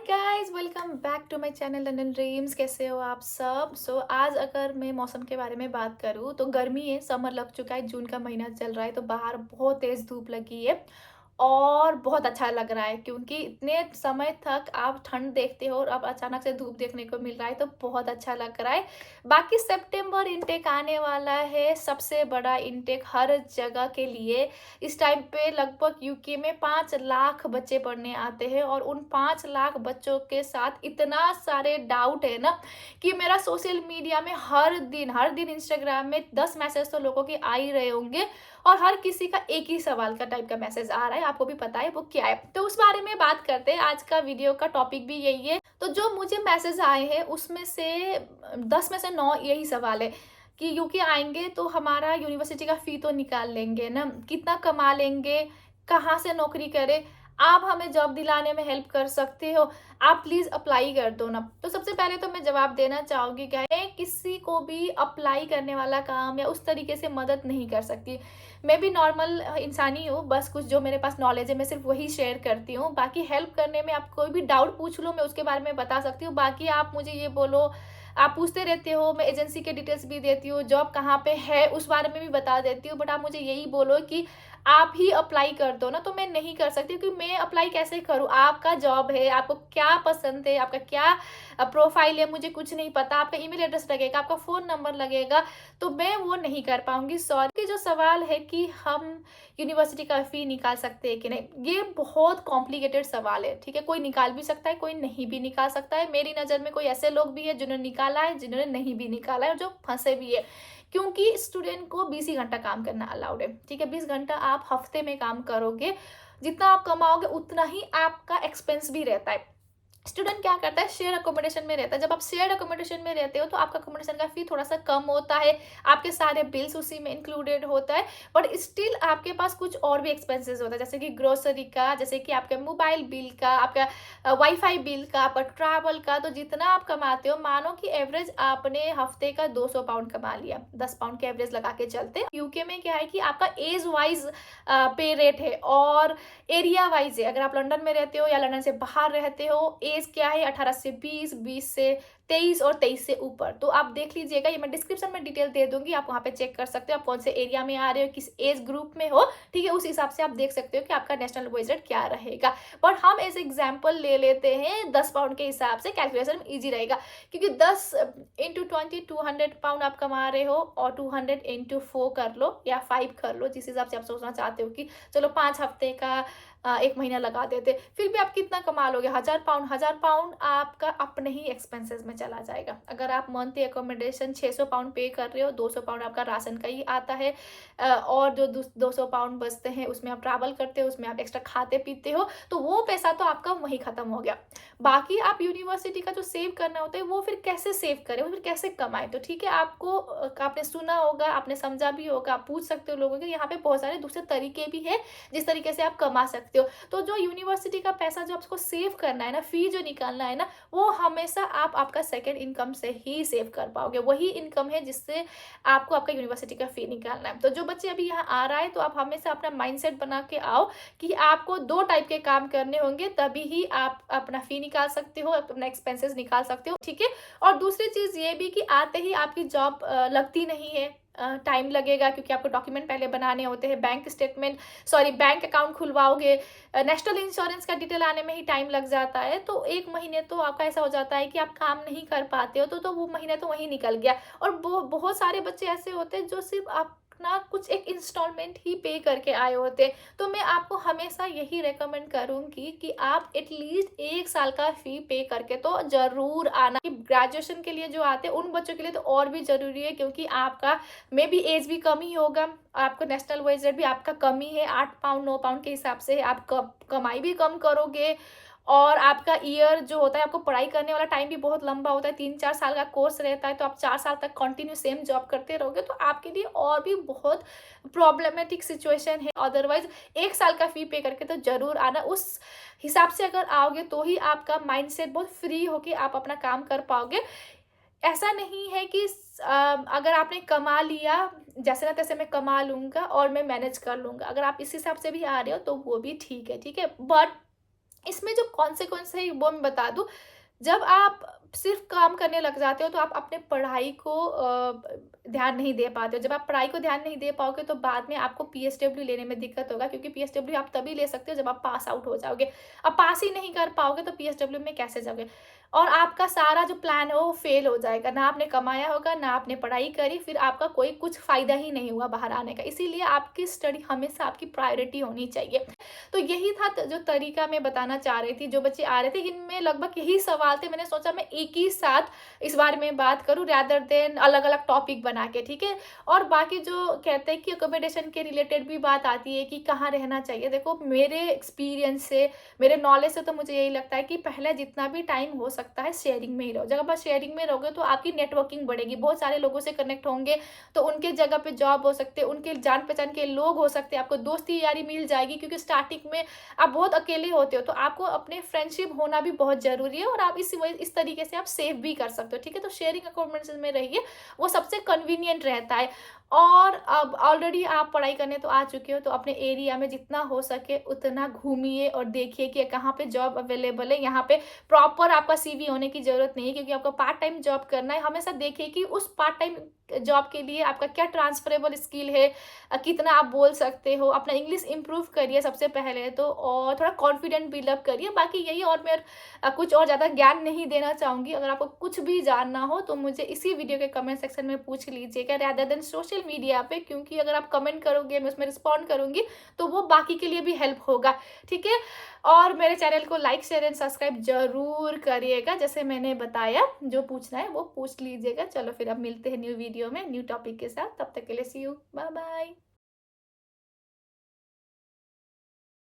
Guys, welcome back to my channel London dreams. कैसे हो आप सब? आज अगर मैं मौसम के बारे में बात करूँ तो गर्मी है, समर लग चुका है, जून का महीना चल रहा है तो बाहर बहुत तेज़ धूप लगी है और बहुत अच्छा लग रहा है क्योंकि इतने समय तक आप ठंड देखते हो और अब अचानक से धूप देखने को मिल रहा है तो बहुत अच्छा लग रहा है। बाकी सितंबर इनटेक आने वाला है, सबसे बड़ा इनटेक हर जगह के लिए। इस टाइम पे लगभग यूके में 5 लाख बच्चे पढ़ने आते हैं और उन 5 लाख बच्चों के साथ इतना सारे डाउट है ना कि मेरा सोशल मीडिया में हर दिन इंस्टाग्राम में 10 मैसेज तो लोगों के आ ही रहे होंगे और हर किसी का एक ही सवाल का टाइप का मैसेज आ रहा है। आपको भी पता है वो क्या है, तो उस बारे में बात करते हैं। आज का वीडियो का टॉपिक भी यही है। तो जो मुझे मैसेज आए हैं उसमें से 10 में से 9 यही सवाल है कि यूके आएँगे तो हमारा यूनिवर्सिटी का फ़ी तो निकाल लेंगे ना, कितना कमा लेंगे, कहाँ से नौकरी करें, आप हमें जॉब दिलाने में हेल्प कर सकते हो, आप प्लीज़ अप्लाई कर दो ना। तो सबसे पहले तो मैं जवाब देना चाहूँगी, क्या है, किसी को भी अप्लाई करने वाला काम या उस तरीके से मदद नहीं कर सकती। मैं भी नॉर्मल इंसान ही हूँ, बस कुछ जो मेरे पास नॉलेज है मैं सिर्फ़ वही शेयर करती हूँ। बाकी हेल्प करने में आप कोई भी डाउट पूछ लो, मैं उसके बारे में बता सकती हूँ। बाकी आप मुझे ये बोलो, आप पूछते रहते हो, मैं एजेंसी के डिटेल्स भी देती हूँ, जॉब कहाँ पे है उस बारे में भी बता देती हूँ, बट आप मुझे यही बोलो कि आप ही अप्लाई कर दो ना, तो मैं नहीं कर सकती क्योंकि मैं अप्लाई कैसे करूँ? आपका जॉब है, आपको क्या पसंद है, आपका क्या प्रोफाइल है, मुझे कुछ नहीं पता, आपका ईमेल एड्रेस लगेगा, आपका फ़ोन नंबर लगेगा, तो मैं वो नहीं कर पाऊँगी। सॉरी। कि जो सवाल है कि हम यूनिवर्सिटी का फ़ी निकाल सकते हैं कि नहीं, ये बहुत कॉम्प्लिकेटेड सवाल है, ठीक है? कोई निकाल भी सकता है, कोई नहीं भी निकाल सकता है। मेरी नज़र में कोई ऐसे लोग भी हैं जिन्होंने निकाला है, जिन्होंने नहीं भी निकाला है और जो फँसे भी है। क्योंकि स्टूडेंट को 20 ही घंटा काम करना अलाउड है, ठीक है? 20 घंटा आप हफ़्ते में काम करोगे, जितना आप कमाओगे उतना ही आपका एक्सपेंस भी रहता है। स्टूडेंट क्या करता है, शेयर अकोमोडेशन में रहता है। जब आप शेयर अकोमोडेशन में रहते हो तो आपका अकोमोडेशन का फी थोड़ा सा कम होता है, आपके सारे बिल्स उसी में इंक्लूडेड होता है, बट स्टिल आपके पास कुछ और भी एक्सपेंसेस होता है, जैसे कि ग्रोसरी का, जैसे कि आपके मोबाइल बिल का, आपका वाईफाई बिल का, आपका ट्रैवल का। तो जितना आप कमाते हो, मानो कि एवरेज आपने हफ्ते का 200 पाउंड कमा लिया, 10 पाउंड के एवरेज लगा के चलते। यूके में क्या है कि आपका एज वाइज पे रेट है और एरिया वाइज है। अगर आप लंदन में रहते हो या लंदन से बाहर रहते हो, एज क्या है, 18 से 20, 20 से 23 और 23 से ऊपर। तो आप देख लीजिएगा, ये मैं डिस्क्रिप्शन में डिटेल दे दूंगी, आप वहाँ पे चेक कर सकते हो आप कौन से एरिया में आ रहे हो, किस एज ग्रुप में हो, ठीक है? उस हिसाब से आप देख सकते हो कि आपका नेशनल वेज रेट क्या रहेगा। बट हम एज एग्जाम्पल ले लेते हैं 10 पाउंड के हिसाब से, कैलकुलेशन में ईजी रहेगा क्योंकि 10 इंटू 20 200 पाउंड आप कमा रहे हो और 200 इंटू 4 कर लो या 5 कर लो, जिस हिसाब से आप सोचना चाहते हो कि चलो 5 हफ्ते का 1 महीना लगा देते, फिर भी आप कितना कमा लोगे? 1000 पाउंड आपका अपने ही एक्सपेंसेस में चला जाएगा। अगर आप मंथली अकोमोडेशन 600 पाउंड पे कर रहे हो, 200 पाउंड आपका राशन का ही आता है, और जो 200 पाउंड बचते हैं उसमें आप ट्रैवल करते हो, उसमें आप एक्स्ट्रा खाते-पीते हो, तो वो पैसा तो आपका वहीं खत्म हो गया। बाकी आप यूनिवर्सिटी का जो सेव करना होता है वो फिर कैसे सेव करें, वो फिर कैसे कमाएँ? तो ठीक है, आपको आपने सुना होगा, आपने समझा भी होगा, आप पूछ सकते हो लोगों के, यहाँ पे बहुत सारे दूसरे तरीके भी हैं जिस तरीके से आप कमा सकते हो। तो जो यूनिवर्सिटी का पैसा जो आपको सेव करना है ना, फी जो निकालना है ना, वो हमेशा आप आपका सेकंड इनकम से ही सेव कर पाओगे। वही इनकम है जिससे आपको आपका यूनिवर्सिटी का फी निकालना है। तो जो बच्चे अभी यहाँ आ रहा है, तो आप हमेशा अपना माइंडसेट बना के आओ कि आपको 2 टाइप के काम करने होंगे, तभी ही आप अपना फी निकाल सकते हो, अपना एक्सपेंसेस निकाल सकते हो, ठीक है? और दूसरी चीज़ ये भी कि आते ही आपकी जॉब लगती नहीं है, टाइम लगेगा क्योंकि आपको डॉक्यूमेंट पहले बनाने होते हैं, बैंक अकाउंट खुलवाओगे, नेशनल इंश्योरेंस का डिटेल आने में ही टाइम लग जाता है, तो 1 महीने तो आपका ऐसा हो जाता है कि आप काम नहीं कर पाते हो, तो वो महीना तो वहीं निकल गया। और बहुत सारे बच्चे ऐसे होते हैं जो सिर्फ़ अपना कुछ एक इंस्टॉलमेंट ही पे करके आए होते हैं। तो मैं आपको हमेशा यही रिकमेंड करूँगी कि आप एटलीस्ट 1 साल का फ़ी पे करके तो ज़रूर आना। कि ग्रेजुएशन के लिए जो आते हैं, उन बच्चों के लिए तो और भी ज़रूरी है क्योंकि आपका मे बी एज भी कम ही होगा, आपको नेशनल वेज रेट भी आपका कम ही है, 8 पाउंड 9 पाउंड के हिसाब से है, आप कमाई भी कम करोगे और आपका ईयर जो होता है, आपको पढ़ाई करने वाला टाइम भी बहुत लंबा होता है, 3-4 साल का कोर्स रहता है, तो आप 4 साल तक कंटिन्यू सेम जॉब करते रहोगे, तो आपके लिए और भी बहुत प्रॉब्लमेटिक सिचुएशन है। अदरवाइज़ 1 साल का फ़ी पे करके तो ज़रूर आना। उस हिसाब से अगर आओगे तो ही आपका माइंडसेट बहुत फ्री होके आप अपना काम कर पाओगे। ऐसा नहीं है कि अगर आपने कमा लिया, जैसे ना तैसे मैं कमा लूँगा और मैं मैनेज कर लूँगा। अगर आप इस हिसाब से भी आ रहे हो तो वो भी ठीक है, ठीक है? बट इसमें जो कॉन्सिक्वेंस है वो मैं बता दूँ। जब आप सिर्फ़ काम करने लग जाते हो तो आप अपने पढ़ाई को ध्यान नहीं दे पाते हो। जब आप पढ़ाई को ध्यान नहीं दे पाओगे तो बाद में आपको पीएसडब्ल्यू लेने में दिक्कत होगा, क्योंकि पीएसडब्ल्यू आप तभी ले सकते हो जब आप पास आउट हो जाओगे। अब पास ही नहीं कर पाओगे तो पीएसडब्ल्यू में कैसे जाओगे? और आपका सारा जो प्लान है वो फ़ेल हो जाएगा। ना आपने कमाया होगा, ना आपने पढ़ाई करी, फिर आपका कोई कुछ फ़ायदा ही नहीं हुआ बाहर आने का। इसीलिए आपकी स्टडी हमेशा आपकी प्रायोरिटी होनी चाहिए। तो यही था जो तरीका मैं बताना चाह रही थी। जो बच्चे आ रहे थे इनमें लगभग यही सवाल थे। मैंने सोचा मैं एक ही साथ इस बारे में बात करूँ रादर देन अलग-अलग टॉपिक बना के, ठीक है? और बाकी जो कहते हैं कि अकोमोडेशन के रिलेटेड भी बात आती है कि कहाँ रहना चाहिए। देखो मेरे एक्सपीरियंस से, मेरे नॉलेज से तो मुझे यही लगता है कि पहले जितना भी टाइम हो सकता है शेयरिंग में ही रहो। जब आप शेयरिंग में रहोगे तो आपकी नेटवर्किंग बढ़ेगी, बहुत सारे लोगों से कनेक्ट होंगे, तो उनके जगह पे जॉब हो सकते हैं, उनके जान-पहचान के लोग हो सकते हैं, आपको दोस्ती यारी मिल जाएगी, क्योंकि स्टार्टिंग में आप बहुत अकेले होते हो, तो आपको अपने फ्रेंडशिप होना भी बहुत ज़रूरी है और आप इस तरीके से आप सेव भी कर सकते हो, ठीक है? तो शेयरिंग अकोमोडेशन में रहिए, वो सबसे कन्वीनिएंट रहता है। और अब ऑलरेडी आप पढ़ाई करने तो आ चुके हो, तो अपने एरिया में जितना हो सके उतना घूमिए और देखिए कि कहाँ पे जॉब अवेलेबल है। यहाँ पे प्रॉपर आपका सीवी होने की ज़रूरत नहीं है, क्योंकि आपको पार्ट टाइम जॉब करना है। हमेशा देखिए कि उस पार्ट टाइम जॉब के लिए आपका क्या ट्रांसफरेबल स्किल है, कितना आप बोल सकते हो। अपना इंग्लिश इम्प्रूव करिए सबसे पहले तो, और थोड़ा कॉन्फिडेंट बिल्डअप करिए। बाकी यही, और मैं कुछ और ज़्यादा ज्ञान नहीं देना चाहूँगी। अगर आपको कुछ भी जानना हो तो मुझे इसी वीडियो के कमेंट सेक्शन में पूछ लीजिएगा रादर देन सोशल मीडिया पे, क्योंकि अगर आप कमेंट करोगे मैं उसमें रिस्पॉन्ड करूँगी तो वो बाकी के लिए भी हेल्प होगा, ठीक है? और मेरे चैनल को लाइक, शेयर एंड सब्सक्राइब ज़रूर करिएगा। जैसे मैंने बताया, जो पूछना है वो पूछ लीजिएगा। चलो फिर अब मिलते हैं न्यू वीडियो में, न्यू टॉपिक के साथ। तब तक के लिए सी यू, बाय बाय।